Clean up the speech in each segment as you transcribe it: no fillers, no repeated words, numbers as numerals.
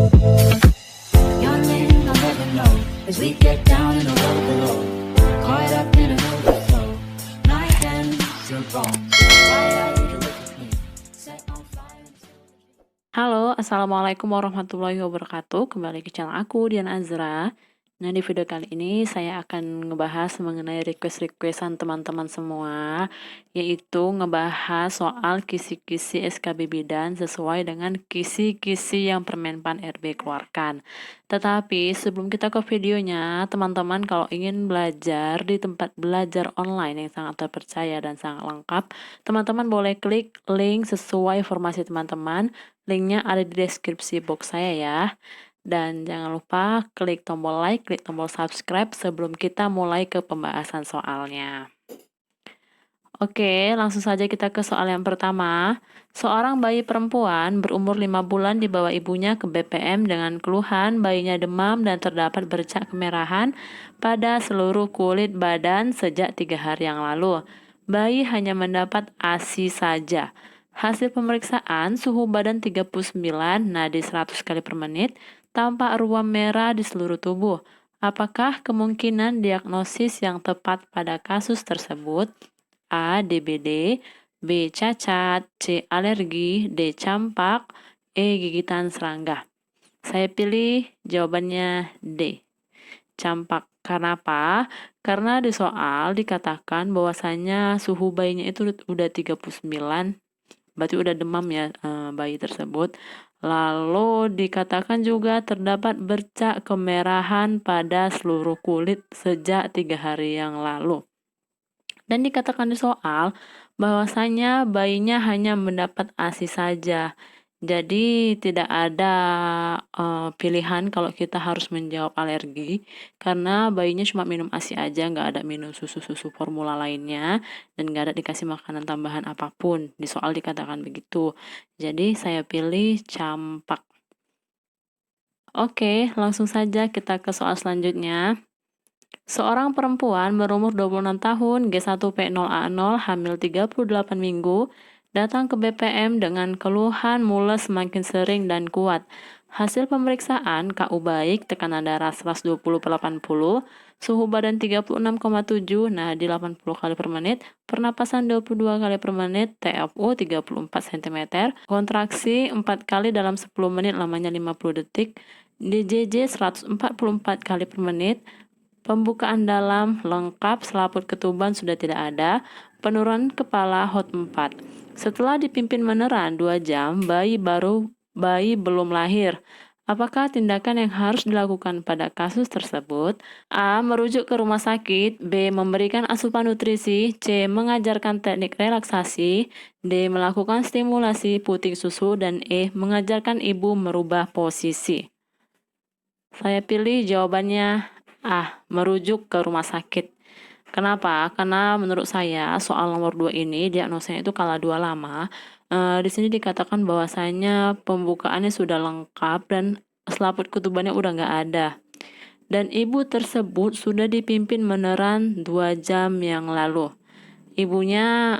Your name I'll never know, as we get down in the road below, caught up in an overflow, night ends your bones. Why are you with me? Set on fire. Halo, Assalamualaikum warahmatullahi wabarakatuh. Kembali ke channel aku, Dian Azra. Nah, di video kali ini saya akan ngebahas mengenai request-requestan teman-teman semua, yaitu ngebahas soal kisi-kisi SKB Bidan sesuai dengan kisi-kisi yang Permenpan RB keluarkan. Tetapi sebelum kita ke videonya, teman-teman kalau ingin belajar di tempat belajar online yang sangat terpercaya dan sangat lengkap, teman-teman boleh klik link sesuai informasi teman-teman. Linknya ada di deskripsi box saya ya. Dan jangan lupa klik tombol like, klik tombol subscribe sebelum kita mulai ke pembahasan soalnya. Oke, langsung saja kita ke soal yang pertama. Seorang bayi perempuan berumur 5 bulan dibawa ibunya ke BPM dengan keluhan bayinya demam dan terdapat bercak kemerahan pada seluruh kulit badan sejak 3 hari yang lalu. Bayi hanya mendapat ASI saja. Hasil pemeriksaan suhu badan 39, nadi 100 kali per menit, tampak ruam merah di seluruh tubuh. Apakah kemungkinan diagnosis yang tepat pada kasus tersebut? A. DBD, B. Cacat, C. Alergi, D. Campak, E. Gigitan serangga. Saya pilih jawabannya D. Campak. Karena apa? Karena di soal dikatakan bahwasanya suhu bayinya itu udah 39, berarti udah demam ya bayi tersebut. Lalu dikatakan juga terdapat bercak kemerahan pada seluruh kulit sejak 3 hari yang lalu. Dan dikatakan di soal bahwasanya bayinya hanya mendapat ASI saja. Jadi tidak ada pilihan kalau kita harus menjawab alergi karena bayinya cuma minum ASI aja, nggak ada minum susu-susu formula lainnya dan nggak ada dikasih makanan tambahan apapun. Di soal dikatakan begitu. Jadi saya pilih campak. Oke, langsung saja kita ke soal selanjutnya. Seorang perempuan berumur 26 tahun, G1P0A0, hamil 38 minggu, datang ke BPM dengan keluhan mules semakin sering dan kuat. Hasil pemeriksaan KU baik, tekanan darah 120/80, suhu badan 36,7, nadi 80 kali per menit, pernapasan 22 kali per menit, TFU 34 cm, kontraksi 4 kali dalam 10 menit lamanya 50 detik, DJJ 144 kali per menit, pembukaan dalam lengkap, selaput ketuban sudah tidak ada, penurunan kepala HOT 4. Setelah dipimpin meneran 2 jam, bayi belum lahir. Apakah tindakan yang harus dilakukan pada kasus tersebut? A. Merujuk ke rumah sakit, B. Memberikan asupan nutrisi, C. Mengajarkan teknik relaksasi, D. Melakukan stimulasi puting susu, dan E. Mengajarkan ibu merubah posisi. Saya pilih jawabannya merujuk ke rumah sakit. Kenapa? Karena menurut saya soal nomor 2 ini diagnosanya itu kala 2 lama. Di sini dikatakan bahwasanya pembukaannya sudah lengkap dan selaput ketubannya udah nggak ada. Dan ibu tersebut sudah dipimpin meneran 2 jam yang lalu. Ibunya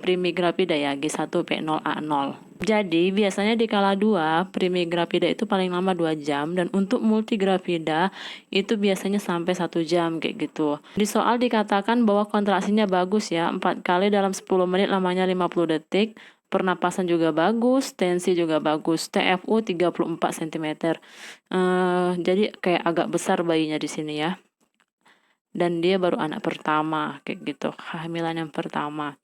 primigravida ya, G1P0A0. Jadi biasanya di kala 2 primigravida itu paling lama 2 jam dan untuk multigravida itu biasanya sampai 1 jam kayak gitu. Di soal dikatakan bahwa kontraksinya bagus ya, 4 kali dalam 10 menit lamanya 50 detik. Pernapasan juga bagus, tensi juga bagus, TFU 34 cm. Jadi kayak agak besar bayinya di sini ya. Dan dia baru anak pertama kayak gitu, kehamilan yang pertama.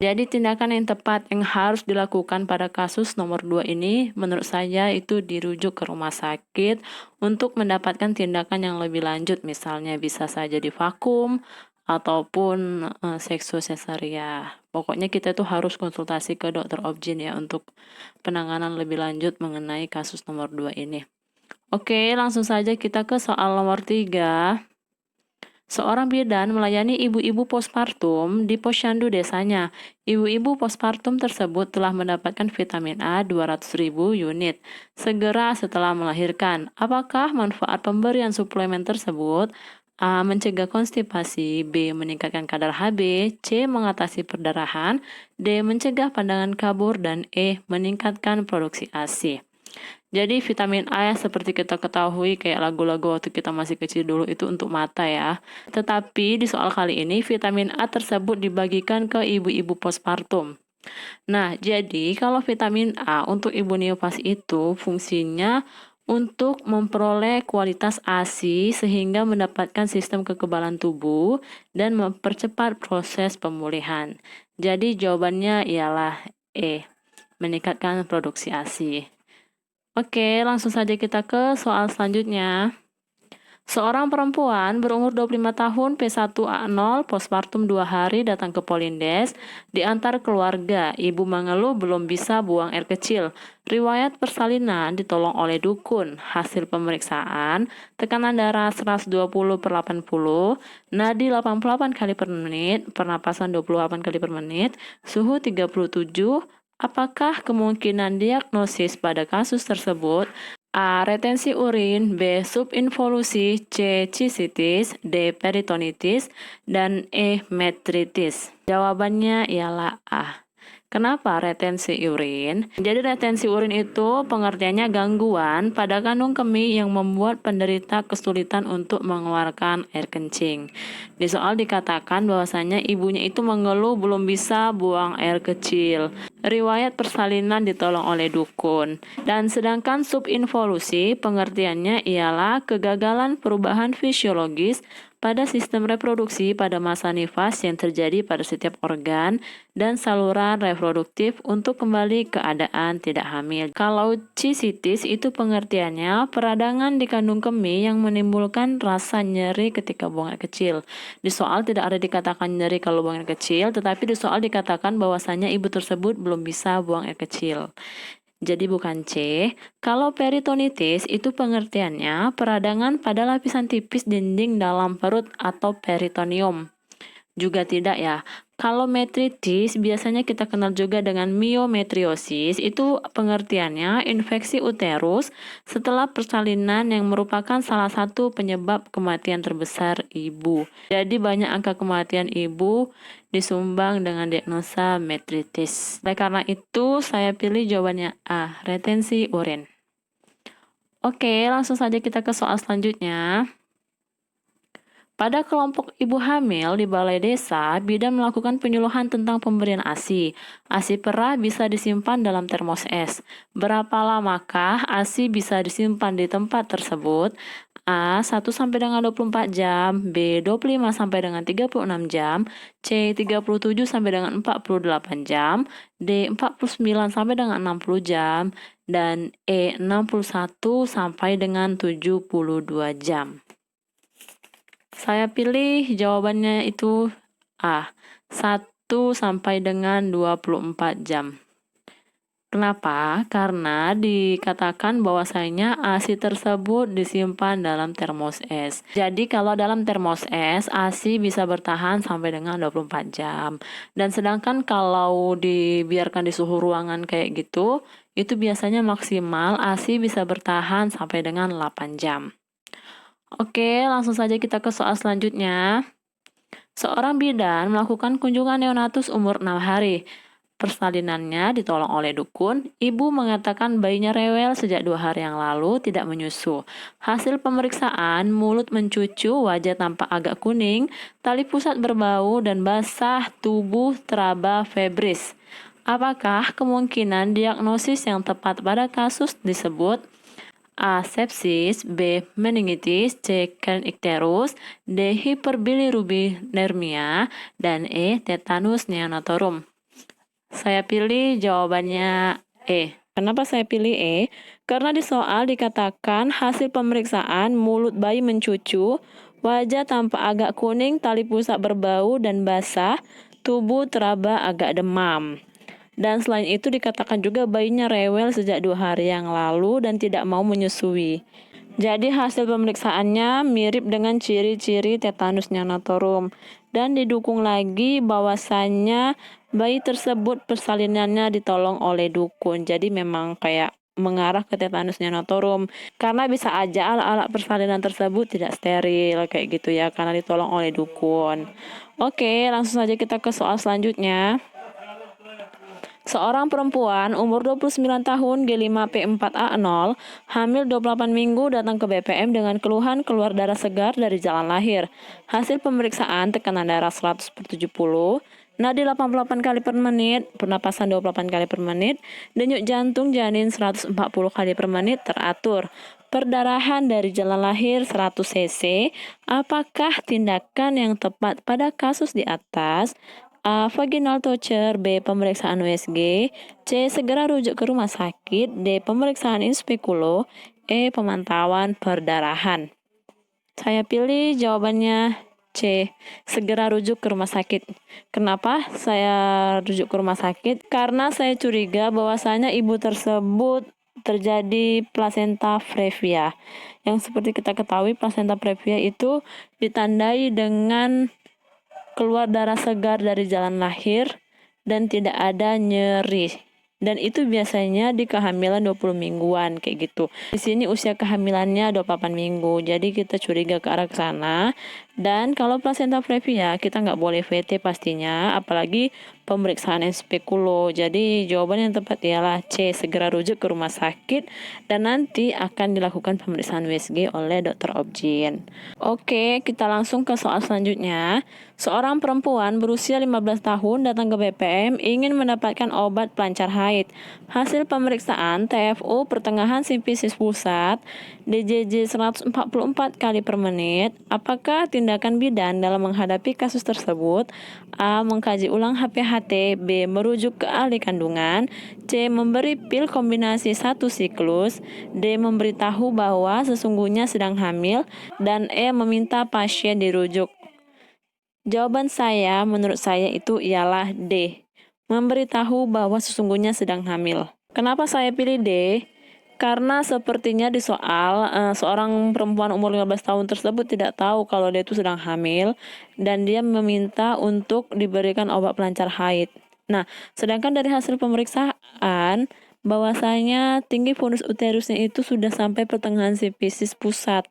Jadi tindakan yang tepat yang harus dilakukan pada kasus nomor 2 ini menurut saya itu dirujuk ke rumah sakit untuk mendapatkan tindakan yang lebih lanjut, misalnya bisa saja divakum ataupun seksu sesaria. Pokoknya kita tuh harus konsultasi ke dokter obgyn ya untuk penanganan lebih lanjut mengenai kasus nomor 2 ini. Oke, langsung saja kita ke soal nomor 3. Seorang bidan melayani ibu-ibu postpartum di posyandu desanya. Ibu-ibu postpartum tersebut telah mendapatkan vitamin A 200.000 unit segera setelah melahirkan. Apakah manfaat pemberian suplemen tersebut? A. Mencegah konstipasi, B. Meningkatkan kadar HB, C. Mengatasi perdarahan, D. Mencegah pandangan kabur, dan E. Meningkatkan produksi ASI. Jadi vitamin A seperti kita ketahui kayak lagu-lagu waktu kita masih kecil dulu itu untuk mata ya. Tetapi di soal kali ini vitamin A tersebut dibagikan ke ibu-ibu postpartum. Nah, jadi kalau vitamin A untuk ibu neopas itu fungsinya untuk memperoleh kualitas ASI sehingga mendapatkan sistem kekebalan tubuh dan mempercepat proses pemulihan. Jadi jawabannya ialah E, meningkatkan produksi ASI. Oke, langsung saja kita ke soal selanjutnya. Seorang perempuan berumur 25 tahun P1A0 postpartum 2 hari datang ke Polindes diantar keluarga. Ibu mengeluh belum bisa buang air kecil. Riwayat persalinan ditolong oleh dukun. Hasil pemeriksaan tekanan darah 120/80, nadi 88 kali per menit, pernapasan 28 kali per menit, suhu 37. Apakah kemungkinan diagnosis pada kasus tersebut? A. Retensi urin, B. Subinvolusi, C. Cystitis, D. Peritonitis, dan E. Metritis. Jawabannya ialah A. Kenapa retensi urin? Jadi retensi urin itu pengertiannya gangguan pada kandung kemih yang membuat penderita kesulitan untuk mengeluarkan air kencing. Di soal dikatakan bahwasanya ibunya itu mengeluh belum bisa buang air kecil. Riwayat persalinan ditolong oleh dukun. Dan sedangkan subinvolusi pengertiannya ialah kegagalan perubahan fisiologis pada sistem reproduksi pada masa nifas yang terjadi pada setiap organ dan saluran reproduktif untuk kembali keadaan tidak hamil. Kalau cystitis itu pengertiannya peradangan di kandung kemih yang menimbulkan rasa nyeri ketika buang air kecil. Di soal tidak ada dikatakan nyeri kalau buang air kecil, tetapi di soal dikatakan bahwasannya ibu tersebut belum bisa buang air kecil. Jadi bukan C. Kalau peritonitis itu pengertiannya peradangan pada lapisan tipis dinding dalam perut atau peritoneum. Juga tidak ya. Kalau metritis biasanya kita kenal juga dengan miometriosis, itu pengertiannya infeksi uterus setelah persalinan yang merupakan salah satu penyebab kematian terbesar ibu. Jadi banyak angka kematian ibu disumbang dengan diagnosa metritis. Oleh karena itu saya pilih jawabannya A, retensi urin. Oke, langsung saja kita ke soal selanjutnya. Pada kelompok ibu hamil di balai desa, bidan melakukan penyuluhan tentang pemberian ASI. ASI perah bisa disimpan dalam termos es. Berapa lamakah ASI bisa disimpan di tempat tersebut? A. 1 sampai dengan 24 jam, B. 25 sampai dengan 36 jam, C. 37 sampai dengan 48 jam, D. 49 sampai dengan 60 jam, dan E. 61 sampai dengan 72 jam. Saya pilih jawabannya itu A, 1 sampai dengan 24 jam. Kenapa? Karena dikatakan bahwasanya ASI tersebut disimpan dalam termos es. Jadi kalau dalam termos es, ASI bisa bertahan sampai dengan 24 jam. Dan sedangkan kalau dibiarkan di suhu ruangan kayak gitu, itu biasanya maksimal ASI bisa bertahan sampai dengan 8 jam. Oke, langsung saja kita ke soal selanjutnya. Seorang bidan melakukan kunjungan neonatus umur 6 hari. Persalinannya ditolong oleh dukun. Ibu mengatakan bayinya rewel sejak 2 hari yang lalu, tidak menyusu. Hasil pemeriksaan, mulut mencucu, wajah tampak agak kuning, tali pusat berbau dan basah, tubuh teraba febris. Apakah kemungkinan diagnosis yang tepat pada kasus disebut? A. Sepsis, B. Meningitis, C. Kernicterus, D. Hyperbilirubinemia, dan E. Tetanus neonatorum. Saya pilih jawabannya E. Kenapa saya pilih E? Karena di soal dikatakan hasil pemeriksaan mulut bayi mencucu, wajah tampak agak kuning, tali pusat berbau dan basah, tubuh teraba agak demam. Dan selain itu dikatakan juga bayinya rewel sejak 2 hari yang lalu dan tidak mau menyusui. Jadi hasil pemeriksaannya mirip dengan ciri-ciri tetanus neonatorum. Dan didukung lagi bahwasannya bayi tersebut persalinannya ditolong oleh dukun. Jadi memang kayak mengarah ke tetanus neonatorum. Karena bisa aja alat-alat persalinan tersebut tidak steril kayak gitu ya, karena ditolong oleh dukun. Oke, langsung saja kita ke soal selanjutnya. Seorang perempuan umur 29 tahun G5P4A0 hamil 28 minggu datang ke BPM dengan keluhan keluar darah segar dari jalan lahir. Hasil pemeriksaan tekanan darah 100/70, nadi 88 kali per menit, pernapasan 28 kali per menit, denyut jantung janin 140 kali per menit teratur. Perdarahan dari jalan lahir 100 cc. Apakah tindakan yang tepat pada kasus di atas? A. Vaginal torture. B. Pemeriksaan USG. C. Segera rujuk ke rumah sakit. D. Pemeriksaan in speculo. E. Pemantauan perdarahan. Saya pilih jawabannya C. Segera rujuk ke rumah sakit. Kenapa saya rujuk ke rumah sakit? Karena saya curiga bahwasanya ibu tersebut terjadi placenta previa. Yang seperti kita ketahui, placenta previa itu ditandai dengan keluar darah segar dari jalan lahir dan tidak ada nyeri. Dan itu biasanya di kehamilan 20 mingguan kayak gitu. Di sini usia kehamilannya 28 minggu. Jadi kita curiga ke arah sana. Dan kalau placenta previa kita nggak boleh VT pastinya, apalagi pemeriksaan in speculo. Jadi jawaban yang tepat ialah C. Segera rujuk ke rumah sakit dan nanti akan dilakukan pemeriksaan USG oleh dokter obgyn. Oke, kita langsung ke soal selanjutnya. Seorang perempuan berusia 15 tahun datang ke BPM ingin mendapatkan obat pelancar haid. Hasil pemeriksaan TFU pertengahan simfisis pusat, DJJ 144 kali per menit. Apakah tindakan bidan dalam menghadapi kasus tersebut? A. Mengkaji ulang HPHT. B. Merujuk ke ahli kandungan. C. Memberi pil kombinasi 1 siklus. D. Memberitahu bahwa sesungguhnya sedang hamil. Dan E. Meminta pasien dirujuk. Jawaban saya, menurut saya itu ialah D. Memberitahu bahwa sesungguhnya sedang hamil. Kenapa saya pilih D? Karena sepertinya di soal seorang perempuan umur 15 tahun tersebut tidak tahu kalau dia itu sedang hamil dan dia meminta untuk diberikan obat pelancar haid. Nah, sedangkan dari hasil pemeriksaan bahwasanya tinggi fundus uterusnya itu sudah sampai pertengahan simfisis pusat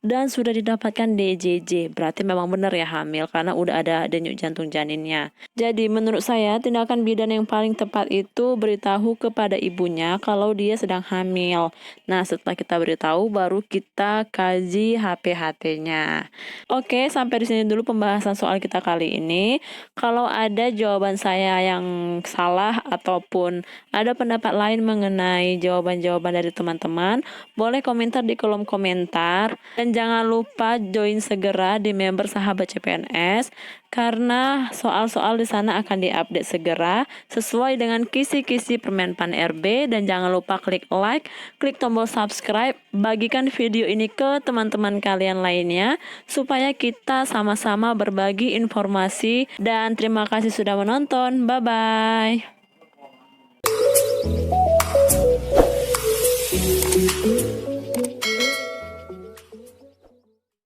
dan sudah didapatkan DJJ. Berarti memang benar ya hamil karena udah ada denyut jantung janinnya. Jadi menurut saya tindakan bidan yang paling tepat itu beritahu kepada ibunya kalau dia sedang hamil. Nah, setelah kita beritahu baru kita kaji HPHT-nya. Oke, sampai di sini dulu pembahasan soal kita kali ini. Kalau ada jawaban saya yang salah ataupun ada pendapat lain mengenai jawaban-jawaban dari teman-teman, boleh komentar di kolom komentar. Dan jangan lupa join segera di member Sahabat CPNS karena soal-soal di sana akan diupdate segera sesuai dengan kisi-kisi Permenpan RB. Dan jangan lupa klik like, klik tombol subscribe, bagikan video ini ke teman-teman kalian lainnya supaya kita sama-sama berbagi informasi. Dan terima kasih sudah menonton. Bye-bye.